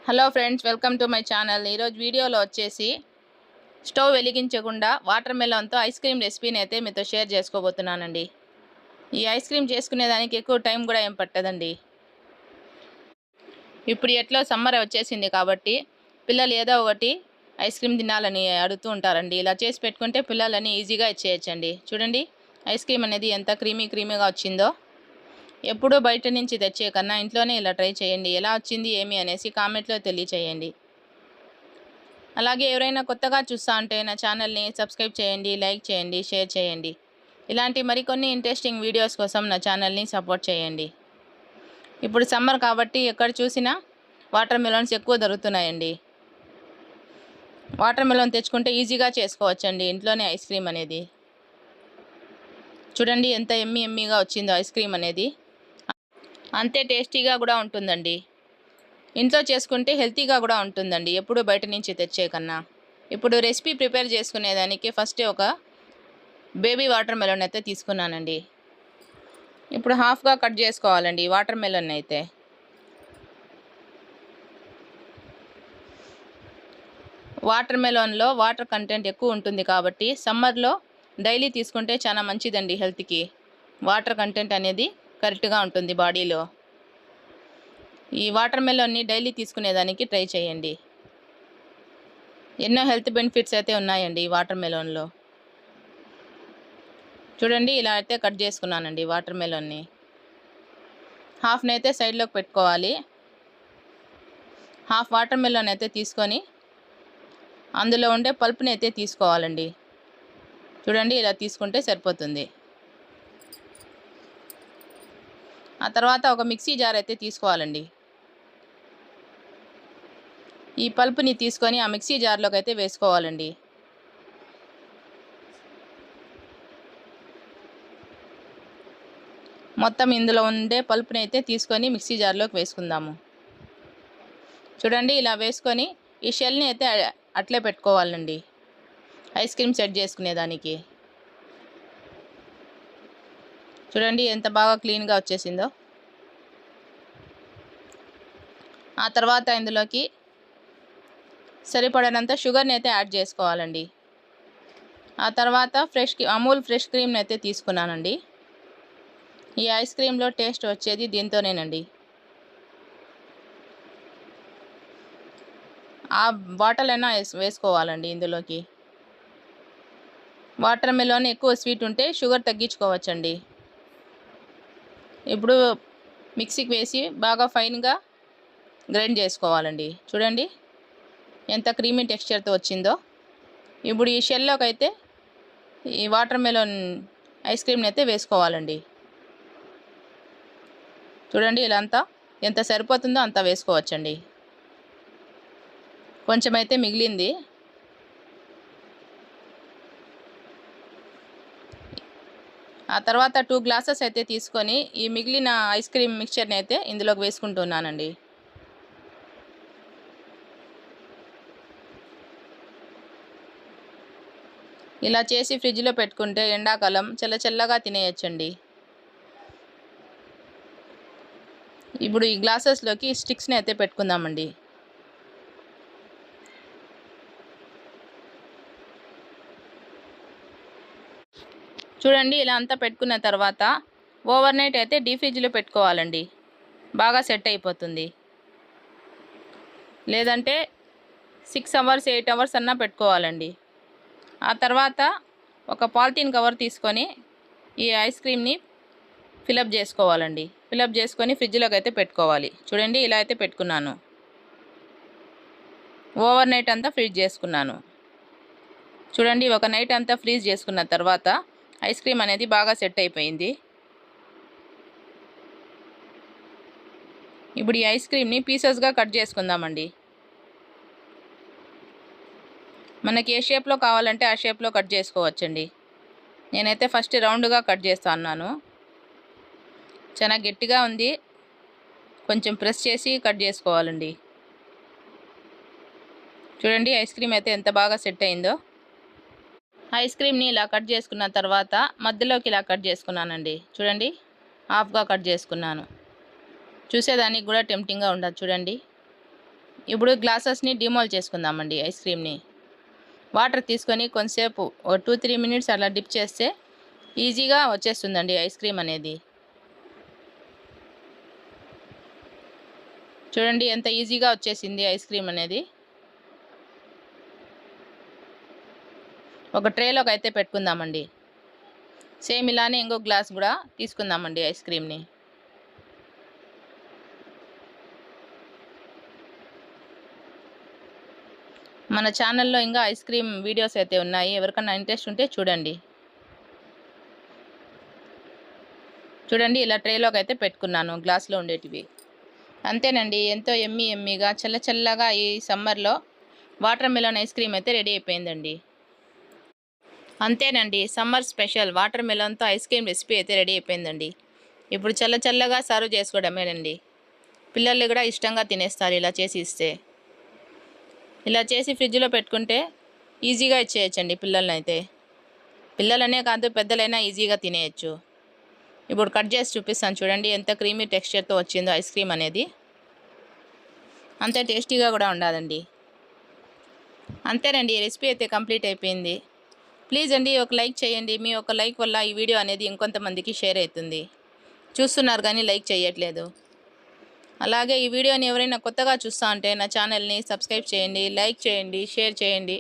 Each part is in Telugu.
Hello friends, welcome to my channel. ఈరోజు వీడియోలో వచ్చేసి స్టవ్ వెలిగించకుండా వాటర్ మెలన్తో ఐస్ క్రీమ్ రెసిపీని అయితే మీతో షేర్ చేసుకోబోతున్నానండి. ఈ ఐస్ క్రీమ్ చేసుకునేదానికి ఎక్కువ టైం కూడా ఏం పట్టదండి. ఇప్పుడు ఎట్లా సమ్మర్ వచ్చేసింది కాబట్టి పిల్లలు ఏదో ఒకటి ఐస్ క్రీమ్ తినాలని అడుగుతూ ఉంటారండి. ఇలా చేసి పెట్టుకుంటే పిల్లలని ఈజీగా ఇచ్చేయచ్చండి. చూడండి, ఐస్ క్రీమ్ అనేది ఎంత క్రీమీగా వచ్చిందో. ఎప్పుడూ బయట నుంచి తెచ్చే కన్నా ఇంట్లోనే ఇలా ట్రై చేయండి. ఎలా వచ్చింది ఏమి అనేసి కామెంట్లో తెలియచేయండి. అలాగే ఎవరైనా కొత్తగా చూస్తా ఉంటే నా ఛానల్ని సబ్స్క్రైబ్ చేయండి, లైక్ చేయండి, షేర్ చేయండి. ఇలాంటి మరికొన్ని ఇంట్రెస్టింగ్ వీడియోస్ కోసం నా ఛానల్ని సపోర్ట్ చేయండి. ఇప్పుడు సమ్మర్ కాబట్టి ఎక్కడ చూసినా వాటర్ మెలన్స్ ఎక్కువ దొరుకుతున్నాయండి. వాటర్ మెలన్ తెచ్చుకుంటే ఈజీగా చేసుకోవచ్చండి ఇంట్లోనే ఐస్ క్రీమ్ అనేది. చూడండి ఎంత ఎమ్మీగా వచ్చిందో ఐస్ క్రీమ్ అనేది. అంతే టేస్టీగా కూడా ఉంటుందండి. ఇంట్లో చేసుకుంటే హెల్తీగా కూడా ఉంటుందండి, ఎప్పుడు బయట నుంచి తెచ్చే కన్నా. ఇప్పుడు రెసిపీ ప్రిపేర్ చేసుకునేదానికి ఫస్ట్ ఒక బేబీ వాటర్ మెలన్ అయితే తీసుకున్నానండి. ఇప్పుడు హాఫ్గా కట్ చేసుకోవాలండి వాటర్ మెలన్ అయితే. వాటర్ మెలన్లో వాటర్ కంటెంట్ ఎక్కువ ఉంటుంది కాబట్టి సమ్మర్లో డైలీ తీసుకుంటే చాలా మంచిదండి హెల్త్కి. వాటర్ కంటెంట్ అనేది కరెక్ట్గా ఉంటుంది బాడీలో. ఈ వాటర్ మెలన్ని డైలీ తీసుకునేదానికి ట్రై చేయండి. ఎన్నో హెల్త్ బెనిఫిట్స్ అయితే ఉన్నాయండి ఈ వాటర్ మెలన్లో. చూడండి, ఇలా అయితే కట్ చేసుకున్నానండి వాటర్ మెలన్ని. హాఫ్ని అయితే సైడ్లోకి పెట్టుకోవాలి. హాఫ్ వాటర్ మెలన్ అయితే తీసుకొని అందులో ఉండే పల్ప్ని అయితే తీసుకోవాలండి. చూడండి, ఇలా తీసుకుంటే సరిపోతుంది. ఆ తర్వాత ఒక మిక్సీ జార్ అయితే తీసుకోవాలండి. ఈ పల్ప్ని తీసుకొని ఆ మిక్సీ జార్లోకి అయితే వేసుకోవాలండి. మొత్తం ఇందులో ఉండే పల్ప్ని అయితే తీసుకొని మిక్సీ జార్లోకి వేసుకుందాము. చూడండి, ఇలా వేసుకొని ఈ షెల్ని అయితే అట్లే పెట్టుకోవాలండి ఐస్ క్రీమ్ సెట్ చేసుకునేదానికి. చూడండి ఎంత బాగా క్లీన్గా వచ్చేసిందో. ఆ తర్వాత ఇందులోకి సరిపడినంత షుగర్ని అయితే యాడ్ చేసుకోవాలండి. ఆ తర్వాత అమూల్ ఫ్రెష్ క్రీమ్ని అయితే తీసుకున్నానండి. ఈ ఐస్ క్రీమ్లో టేస్ట్ వచ్చేది దీంతోనేనండి. ఆ బాటిల్ అయినా వేసుకోవాలండి ఇందులోకి. వాటర్ మెలన్ ఎక్కువ స్వీట్ ఉంటే షుగర్ తగ్గించుకోవచ్చండి. ఇప్పుడు మిక్సీకి వేసి బాగా ఫైన్గా గ్రైండ్ చేసుకోవాలండి. చూడండి ఎంత క్రీమీ టెక్స్చర్తో వచ్చిందో. ఇప్పుడు ఈ షెల్లోకి అయితే ఈ వాటర్ మెలన్ ఐస్ క్రీమ్ని అయితే వేసుకోవాలండి. చూడండి, ఇలా అంతా ఎంత సరిపోతుందో అంత వేసుకోవచ్చండి. కొంచెం అయితే మిగిలింది. ఆ తర్వాత 2 గ్లాసెస్ అయితే తీసుకొని ఈ మిగిలిన ఐస్ క్రీమ్ మిక్చర్ని అయితే ఇందులోకి వేసుకుంటున్నానండి. ఇలా చేసి ఫ్రిడ్జ్లో పెట్టుకుంటే ఎండాకాలం చల్లగా తినేయచ్చండి. ఇప్పుడు ఈ గ్లాసెస్లోకి స్టిక్స్ని అయితే పెట్టుకుందామండి. చూడండి, ఇలా అంతా పెట్టుకున్న తర్వాత ఓవర్ నైట్ అయితే డీప్ ఫ్రిడ్జ్లో పెట్టుకోవాలండి. బాగా సెట్ అయిపోతుంది. లేదంటే 6 అవర్స్ 8 అవర్స్ అన్నా పెట్టుకోవాలండి. ఆ తర్వాత ఒక పాలిథీన్ కవర్ తీసుకొని ఈ ఐస్ క్రీమ్ని ఫిలప్ చేసుకోవాలండి. ఫిలప్ చేసుకొని ఫ్రిడ్జ్లోకి అయితే పెట్టుకోవాలి. చూడండి, ఇలా అయితే పెట్టుకున్నాను. ఓవర్ నైట్ అంతా ఫ్రీజ్ చేసుకున్నాను. చూడండి, ఒక నైట్ అంతా ఫ్రీజ్ చేసుకున్న తర్వాత ఐస్ క్రీమ్ అనేది బాగా సెట్ అయిపోయింది. ఇప్పుడు ఈ ఐస్ క్రీమ్ని పీసెస్గా కట్ చేసుకుందామండి. మనకి ఏ షేప్లో కావాలంటే ఆ షేప్లో కట్ చేసుకోవచ్చండి. నేనైతే ఫస్ట్ రౌండ్గా కట్ చేస్తున్నాను. చాలా గట్టిగా ఉంది, కొంచెం ప్రెస్ చేసి కట్ చేసుకోవాలండి. చూడండి, ఐస్ క్రీమ్ అయితే ఎంత బాగా సెట్ అయిందో. ఐస్ క్రీమ్ని ఇలా కట్ చేసుకున్న తర్వాత మధ్యలోకి ఇలా కట్ చేసుకున్నానండి. చూడండి, హాఫ్గా కట్ చేసుకున్నాను. చూసేదానికి కూడా టెంప్టింగ్గా ఉండదు. చూడండి, ఇప్పుడు గ్లాసెస్ని డిమోల్ చేసుకుందామండి ఐస్ క్రీమ్ని. వాటర్ తీసుకొని కొంతసేపు ఒక 2-3 మినిట్స్ అలా డిప్ చేస్తే ఈజీగా వచ్చేస్తుందండి ఐస్ క్రీమ్ అనేది. చూడండి ఎంత ఈజీగా వచ్చేసింది ఐస్ క్రీమ్ అనేది. ఒక ట్రేలోకి అయితే పెట్టుకుందామండి. సేమ్ ఇలానే ఇంకో గ్లాస్ కూడా తీసుకుందామండి ఐస్ క్రీమ్ని. మన ఛానల్లో ఇంకా ఐస్ క్రీమ్ వీడియోస్ అయితే ఉన్నాయి, ఎవరికన్నా ఇంట్రెస్ట్ ఉంటే చూడండి. చూడండి ఇలా ట్రేలోకి అయితే పెట్టుకున్నాను గ్లాస్లో ఉండేటివి. అంతేనండి, ఎంతో ఎమ్మీగా చల్లగా ఈ సమ్మర్లో వాటర్ మెలన్ ఐస్ క్రీమ్ అయితే రెడీ అయిపోయిందండి. అంతేనండి, సమ్మర్ స్పెషల్ వాటర్ మెలన్తో ఐస్ క్రీమ్ రెసిపీ అయితే రెడీ అయిపోయిందండి. ఇప్పుడు చల్లగా సర్వ్ చేసుకోవడమేనండి. పిల్లలు కూడా ఇష్టంగా తినేస్తారు ఇలా చేసి ఇస్తే. ఇలా చేసి ఫ్రిడ్జ్లో పెట్టుకుంటే ఈజీగా ఇచ్చేయచ్చండి పిల్లలనైతే. పిల్లలనే కాదు పెద్దలైనా ఈజీగా తినేయచ్చు. ఇప్పుడు కట్ చేసి చూపిస్తాను చూడండి ఎంత క్రీమీ టెక్స్చర్తో వచ్చిందో ఐస్ క్రీమ్ అనేది. అంతే టేస్టీగా కూడా ఉండాలండి. అంతేనండి, రెసిపీ అయితే కంప్లీట్ అయిపోయింది. ప్లీజ్ అండి ఒక లైక్ చేయండి. మీ ఒక లైక్ వల్ల ఈ వీడియో అనేది ఇంకొంతమందికి షేర్ అవుతుంది. చూస్తున్నారు కానీ లైక్ చేయట్లేదు. అలాగే ఈ వీడియోని ఎవరైనా కొత్తగా చూస్తూ ఉంటే నా ఛానల్ని సబ్స్క్రైబ్ చేయండి, లైక్ చేయండి, షేర్ చేయండి.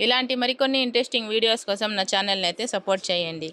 ఇలాంటి మరికొన్ని ఇంట్రెస్టింగ్ వీడియోస్ కోసం నా ఛానల్ని అయితే సపోర్ట్ చేయండి.